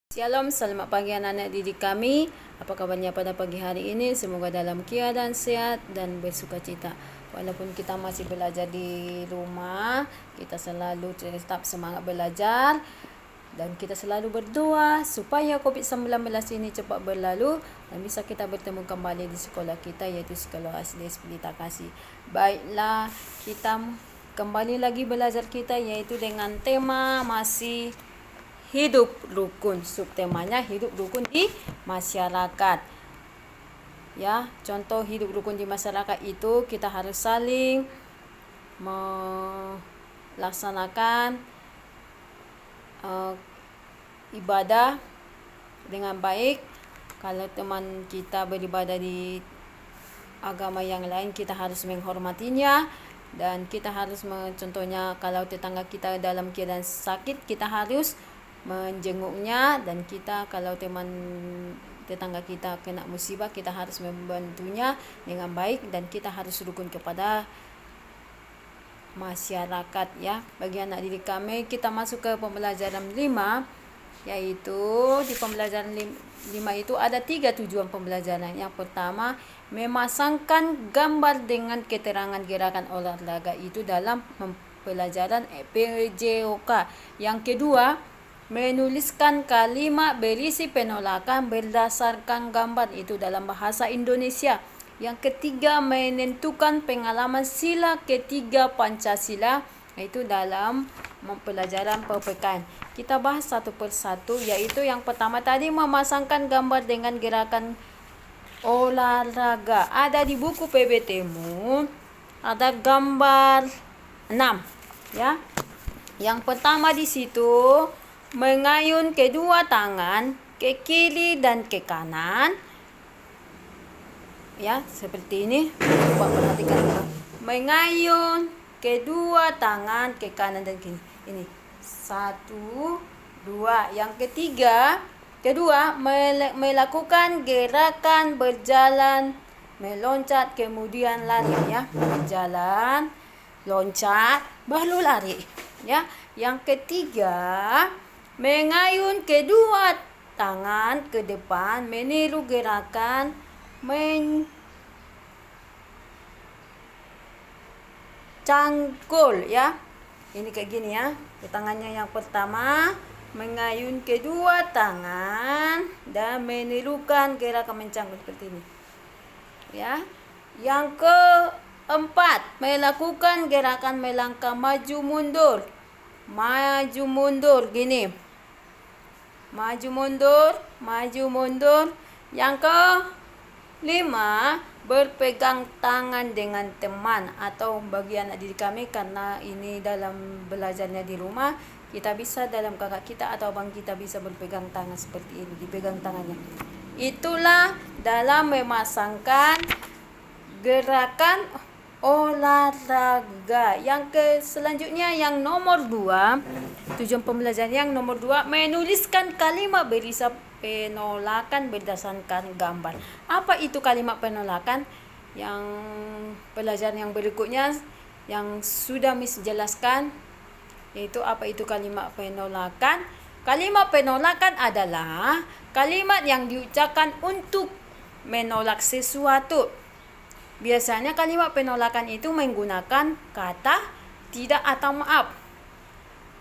Shalom, selamat pagi anak-anak didik kami. Apa kabarnya pada pagi hari ini? Semoga dalam keadaan sehat dan bersukacita. Walaupun kita masih belajar di rumah, kita selalu tetap semangat belajar. Dan kita selalu berdoa supaya COVID-19 ini cepat berlalu dan bisa kita bertemu kembali di sekolah kita, yaitu sekolah SDS Pelita Kasih. Baiklah, kita kembali lagi belajar kita, yaitu dengan tema masih hidup rukun. Subtemanya hidup rukun di masyarakat. Ya, contoh hidup rukun di masyarakat itu kita harus saling melaksanakan ibadah dengan baik. Kalau teman kita beribadah di agama yang lain, kita harus menghormatinya. Dan kita harus contohnya kalau tetangga kita dalam keadaan sakit, kita harus menjenguknya. Dan kita kalau tetangga kita kena musibah, kita harus membantunya dengan baik. Dan kita harus rukun kepada masyarakat, ya. Bagi anak didik kami, kita masuk ke pembelajaran 5, yaitu di pembelajaran 5 itu ada 3 tujuan pembelajaran. Yang pertama, memasangkan gambar dengan keterangan gerakan olahraga itu dalam pelajaran PJOK. Yang kedua, menuliskan kalimat berisi penolakan berdasarkan gambar itu dalam bahasa Indonesia. Yang ketiga, menentukan pengalaman sila ketiga Pancasila, yaitu dalam pelajaran PPKN. Kita bahas satu persatu, yaitu yang pertama tadi memasangkan gambar dengan gerakan olahraga. Ada di buku PBT-mu, ada gambar 6, ya. Yang pertama di situ, mengayun kedua tangan ke kiri dan ke kanan, ya, seperti ini. Coba perhatikan, mengayun kedua tangan ke kanan dan kiri. Ini 1, 2. Yang kedua, melakukan gerakan berjalan, meloncat, kemudian lari, ya. Berjalan, loncat, baru lari, ya. Yang ketiga, mengayun kedua tangan ke depan, meniru gerakan mencangkul, ya. Ini kayak gini, ya. Tangannya yang pertama mengayun kedua tangan dan menirukan gerakan mencangkul seperti ini, ya. Yang keempat, melakukan gerakan melangkah maju mundur gini, maju mundur. Yang kelima, berpegang tangan dengan teman atau bagi anak didik kami, karena ini dalam belajarnya di rumah, kita bisa dalam kakak kita atau abang kita bisa berpegang tangan seperti ini, dipegang tangannya. Itulah dalam memasangkan gerakan olahraga. Selanjutnya yang nomor 2, tujuan pembelajaran yang nomor 2, menuliskan kalimat berisi penolakan berdasarkan gambar. Apa itu kalimat penolakan? Yang pelajaran yang berikutnya yang sudah Miss jelaskan, yaitu apa itu kalimat penolakan. Kalimat penolakan adalah kalimat yang diucapkan untuk menolak sesuatu. Biasanya kalimat penolakan itu menggunakan kata tidak atau maaf.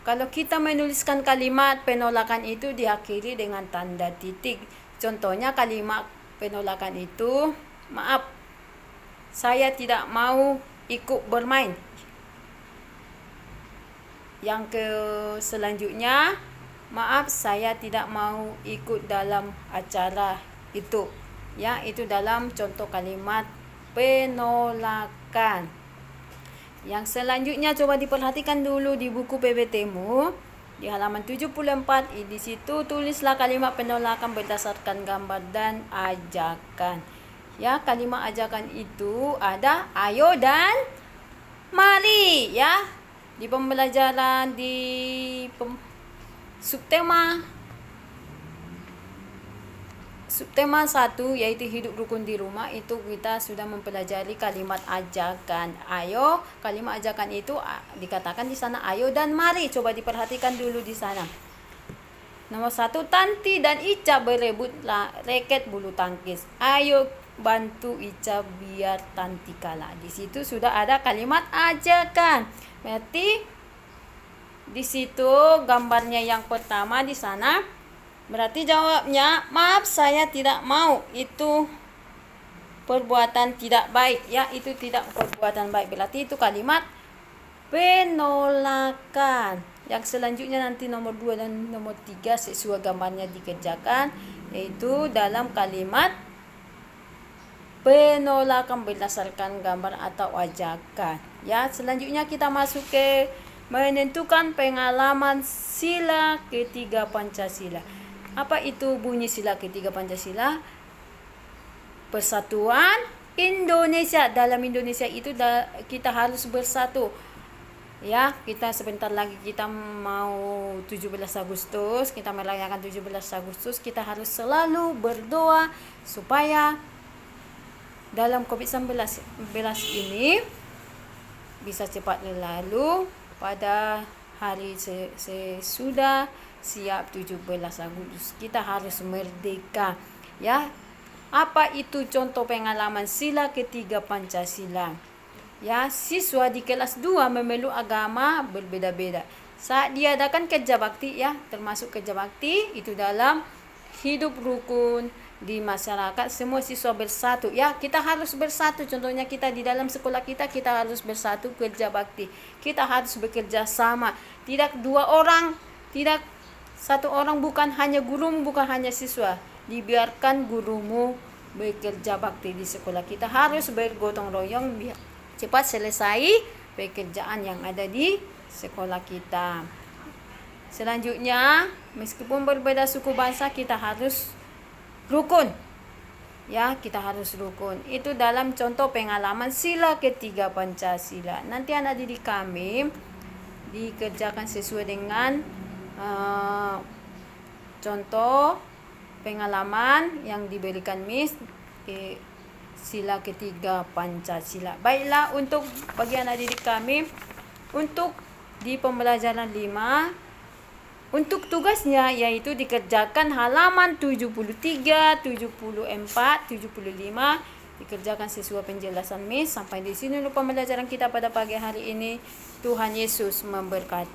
Kalau kita menuliskan kalimat penolakan itu diakhiri dengan tanda titik. Contohnya kalimat penolakan itu, maaf, saya tidak mau ikut bermain. Yang selanjutnya, maaf, saya tidak mau ikut dalam acara itu. Ya, itu dalam contoh kalimat penolakan. Yang selanjutnya coba diperhatikan dulu di buku PBT-mu di halaman 74. Di situ tulislah kalimat penolakan berdasarkan gambar dan ajakan. Ya, kalimat ajakan itu ada ayo dan mari, ya. Di pembelajaran di subtema 1, yaitu hidup rukun di rumah, itu kita sudah mempelajari kalimat ajakan. Ayo, kalimat ajakan itu dikatakan di sana ayo dan mari. Coba diperhatikan dulu di sana. Nomor 1, Tanti dan Ica berebut raket bulu tangkis. Ayo bantu Ica biar Tanti kalah. Di situ sudah ada kalimat ajakan. Berarti di situ gambarnya yang pertama di sana. Berarti jawabnya, maaf saya tidak mau. Itu perbuatan tidak baik, ya. Itu tidak perbuatan baik. Berarti itu kalimat penolakan. Yang selanjutnya nanti nomor 2 dan nomor 3 sesuai gambarnya dikerjakan, yaitu dalam kalimat penolakan berdasarkan gambar atau ajakan. Ya, selanjutnya kita masuk ke menentukan pengalaman sila ketiga Pancasila. Apa itu bunyi sila ketiga Pancasila? Persatuan Indonesia. Dalam Indonesia itu kita harus bersatu. Ya, kita sebentar lagi kita mau 17 Agustus, kita merayakan 17 Agustus, kita harus selalu berdoa supaya dalam COVID-19 ini bisa cepat berlalu pada hari sesudah siap 17 Agustus. Kita harus merdeka, ya. Apa itu contoh pengalaman sila ketiga Pancasila? Ya, siswa di kelas 2 memeluk agama berbeda-beda. Saat diadakan kerja bakti, ya, termasuk kerja bakti itu dalam hidup rukun di masyarakat, semua siswa bersatu, ya. Kita harus bersatu. Contohnya kita di dalam sekolah kita harus bersatu kerja bakti. Kita harus bekerja sama. Tidak 2 orang, tidak 1 orang, bukan hanya gurumu, bukan hanya siswa. Dibiarkan gurumu bekerja bakti di sekolah. Kita harus bergotong royong biar cepat selesai pekerjaan yang ada di sekolah kita. Selanjutnya, meskipun berbeda suku bangsa, kita harus rukun. Ya, kita harus rukun. Itu dalam contoh pengalaman sila ketiga Pancasila. Nanti anak didik kami dikerjakan sesuai dengan contoh pengalaman yang diberikan Miss sila ketiga Pancasila. Baiklah, untuk bagi anak didik kami, untuk di pembelajaran 5, untuk tugasnya yaitu dikerjakan halaman 73, 74, 75, dikerjakan sesuai penjelasan Miss. Sampai di sini dulu pembelajaran kita pada pagi hari ini. Tuhan Yesus memberkati.